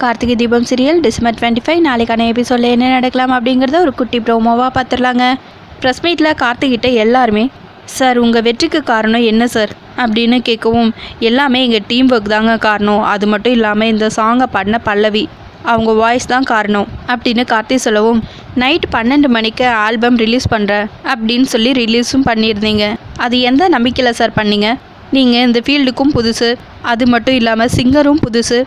Karthigai Deepam serial December 25 நாளைக்கான எபிசோடில் என்ன நடக்கலாம் அப்படிங்கிறத ஒரு குட்டி ப்ரோமோவாக பார்த்துடலாங்க. ப்ரெஸ் மீட்டில் கார்த்திகிட்ட எல்லாருமே சார் உங்கள் வெற்றிக்கு காரணம் என்ன சார் அப்படின்னு கேட்கவும், எல்லாமே எங்கள் டீம் ஒர்க் தாங்க காரணம், அது மட்டும் இல்லாமல் இந்த சாங்கை பாடின பல்லவி அவங்க வாய்ஸ் தான் காரணம் அப்படின்னு கார்த்தி சொல்லவும், நைட் 12 மணிக்கு ஆல்பம் ரிலீஸ் பண்ணுறேன் அப்படின்னு சொல்லி ரிலீஸும் பண்ணியிருந்தீங்க. அது எந்த நம்பிக்கையில் சார் பண்ணீங்க? நீங்கள் இந்த ஃபீல்டுக்கும் புதுசு, அது மட்டும் இல்லாமல் சிங்கரும் புதுசு,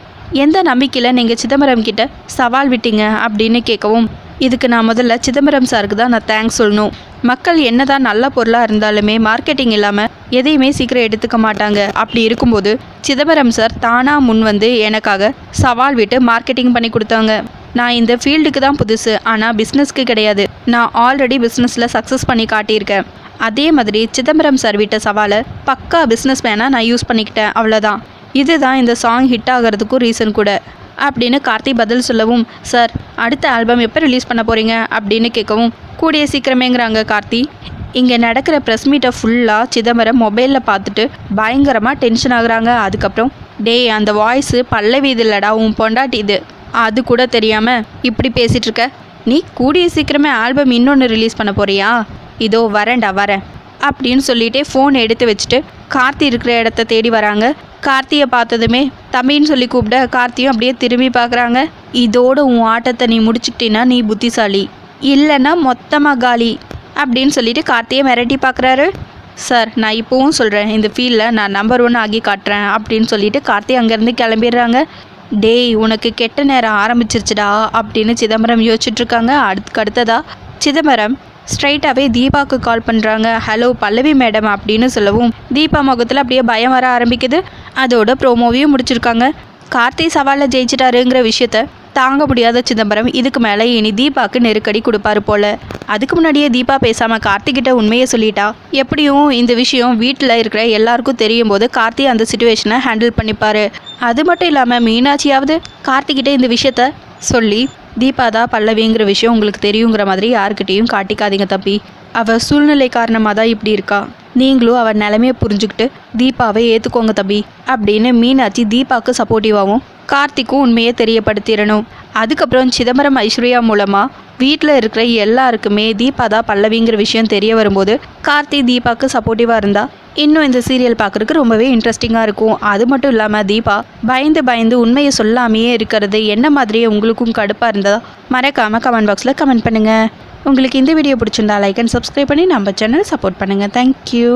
எந்த நம்பிக்கையில் நீங்கள் சிதம்பரம் கிட்ட சவால் விட்டீங்க அப்படின்னு கேட்கவும், இதுக்கு நான் முதல்ல சிதம்பரம் சாருக்கு தான் நான் தேங்க்ஸ் சொல்லணும். மக்கள் என்னதான் நல்ல பொருளாக இருந்தாலுமே மார்க்கெட்டிங் இல்லாமல் எதையுமே சீக்கிரம் எடுத்துக்க மாட்டாங்க. அப்படி இருக்கும்போது சிதம்பரம் சார் தானாக முன் வந்து எனக்காக சவால் விட்டு மார்க்கெட்டிங் பண்ணி கொடுத்தாங்க. நான் இந்த ஃபீல்டுக்கு தான் புதுசு, ஆனால் பிஸ்னஸ்க்கு கிடையாது. நான் ஆல்ரெடி பிஸ்னஸில் சக்ஸஸ் பண்ணி காட்டியிருக்கேன். அதே மாதிரி சிதம்பரம் சார் விட்ட சவாலை பக்கா பிஸ்னஸ் மேனாக நான் யூஸ் பண்ணிக்கிட்டேன், அவ்வளோதான். இதுதான் இந்த சாங் ஹிட் ஆகிறதுக்கும் ரீசன் கூட அப்படின்னு கார்த்தி பதில் சொல்லவும், சார் அடுத்த ஆல்பம் எப்போ ரிலீஸ் பண்ண போகிறீங்க அப்படின்னு கேட்கவும், கூடிய சீக்கிரமேங்கிறாங்க கார்த்தி. இங்கே நடக்கிற ப்ரெஸ் மீட்டை ஃபுல்லாக சிதம்பரம் மொபைலில் பார்த்துட்டு பயங்கரமாக டென்ஷன் ஆகுறாங்க. அதுக்கப்புறம், டேய் அந்த வாய்ஸு பல்லவி இது இல்லடா, உன் பொண்டாட்டி இது, அது கூட தெரியாமல் இப்படி பேசிகிட்டு இருக்க. நீ கூடிய சீக்கிரமே ஆல்பம் இன்னொன்று ரிலீஸ் பண்ண போறியா? இதோ வரேன்டா வரேன் அப்படின்னு சொல்லிகிட்டே ஃபோன் எடுத்து வச்சுட்டு கார்த்தி இருக்கிற இடத்த தேடி வராங்க. கார்த்தியை பார்த்ததுமே தம்பின்னு சொல்லி கூப்பிட கார்த்தியும் அப்படியே திரும்பி பார்க்குறாங்க. இதோட உன் ஆட்டத்தை நீ முடிச்சுக்கிட்டீன்னா நீ புத்திசாலி, இல்லைன்னா மொத்தமாக காலி அப்படின்னு சொல்லிட்டு கார்த்தியை மிரட்டி பார்க்குறாரு. சார் நான் இப்போவும் சொல்கிறேன், இந்த ஃபீல்டில் நான் நம்பர் 1 ஆகி காட்டுறேன் அப்படின்னு சொல்லிட்டு கார்த்தி அங்கேருந்து கிளம்பிடுறாங்க. டேய் உனக்கு கெட்ட நேரம் ஆரம்பிச்சிருச்சுடா அப்படின்னு சிதம்பரம் யோசிச்சுட்ருக்காங்க. அடுத்ததா சிதம்பரம் ஸ்ட்ரைட்டாகவே தீபாவுக்கு கால் பண்ணுறாங்க. ஹலோ பல்லவி மேடம் அப்படின்னு சொல்லவும், தீபா முகத்தில் அப்படியே பயம் வர ஆரம்பிக்குது. அதோட ப்ரோமோவையும் முடிச்சிருக்காங்க. கார்த்தி சவாலில் ஜெயிச்சிட்டாருங்கிற விஷயத்த தாங்க முடியாத சிதம்பரம் இதுக்கு மேலே இனி தீபாவுக்கு நெருக்கடி கொடுப்பாரு போல. அதுக்கு முன்னாடியே தீபா பேசாமல் கார்த்திகிட்ட உண்மையை சொல்லிட்டா எப்படியும் இந்த விஷயம் வீட்டில் இருக்கிற எல்லாருக்கும் தெரியும் போது கார்த்தி அந்த சிச்சுவேஷனை ஹேண்டில் பண்ணிப்பார். அது மட்டும் இல்லாமல் மீனாட்சியாவது கார்த்திகிட்ட இந்த விஷயத்த சொல்லி தீபா தான் பல்லவிங்கிற விஷயம் உங்களுக்கு தெரியுங்கிற மாதிரி யாருக்கிட்டையும் காட்டிக்காதீங்க தம்பி, அவள் சூழ்நிலை காரணமாக தான் இப்படி இருக்கா, நீங்களும் அவள் நிலைமையை புரிஞ்சுக்கிட்டு தீபாவை ஏற்றுக்கோங்க தம்பி அப்படின்னு மீனாட்சி தீபாவுக்கு சப்போர்ட்டிவாகவும் கார்த்திக்கும் உண்மையை தெரியப்படுத்திடணும். அதுக்கப்புறம் சிதம்பரம் ஐஸ்வர்யா மூலமாக வீட்டில் இருக்கிற எல்லாருக்குமே தீபா தான் பல்லவிங்கிற விஷயம் தெரிய வரும்போது கார்த்தி தீபாவுக்கு சப்போர்ட்டிவாக இருந்தால் இன்னும் இந்த சீரியல் பார்க்குறதுக்கு ரொம்பவே இன்ட்ரெஸ்டிங்காக இருக்கும். அது மட்டும் இல்லாமல் தீபா பயந்து உண்மையை சொல்லாமையே இருக்கிறது என்ன மாதிரியே உங்களுக்கும் கடுப்பாக இருந்ததா மறக்காமல் கமெண்ட் பாக்ஸில் கமெண்ட் பண்ணுங்கள். உங்களுக்கு இந்த வீடியோ பிடிச்சிருந்தா லைக் அண்ட் சப்ஸ்கிரைப் பண்ணி நம்ம சேனல் சப்போர்ட் பண்ணுங்கள். தேங்க்யூ.